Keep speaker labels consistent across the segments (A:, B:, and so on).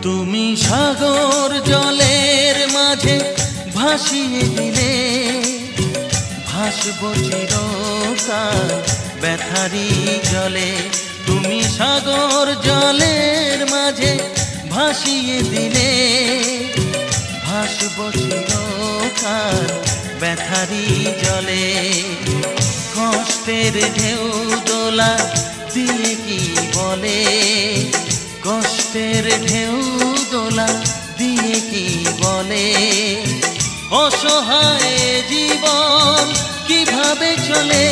A: তুমি সাগর জলের মাঝে ভাসিয়ে দিলে, ভাসব চিরকাল ব্যথারি জলে। তুমি সাগর জলের মাঝে ভাসিয়ে দিলে, ভাসব চিরকাল ব্যথারি জলে। কষ্টের ঢেউ দোলা দিয়ে কি বলে, কষ্টের ঢেউ দোলা দিয়ে কি বলে, অসহায় জীবন কিভাবে চলে।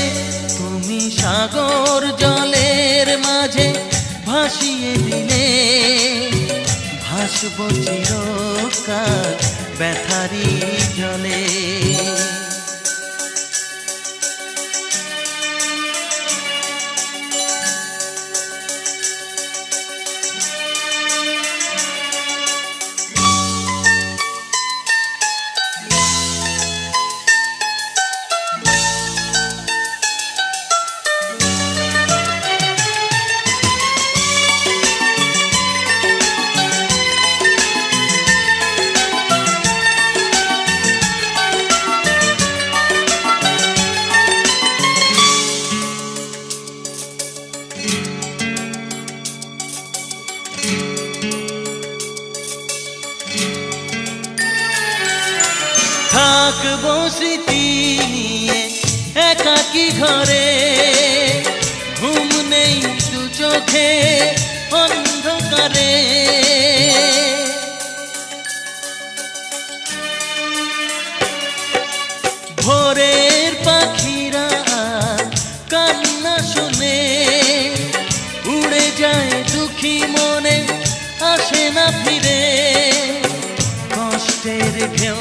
A: তুমি সাগর জলের মাঝে ভাসিয়ে দিলে, ভাসব চিরকাল ব্যথারি জলে। থাকবো স্মৃতি নিয়ে একাকী ঘরে, ঘুম নেই দু চোখে অন্ধকারে। ভোরের পাখিরা কান্না শুনে, উড়ে যায় দুঃখী মনে আসে না ফিরে। কষ্টের ঢেউ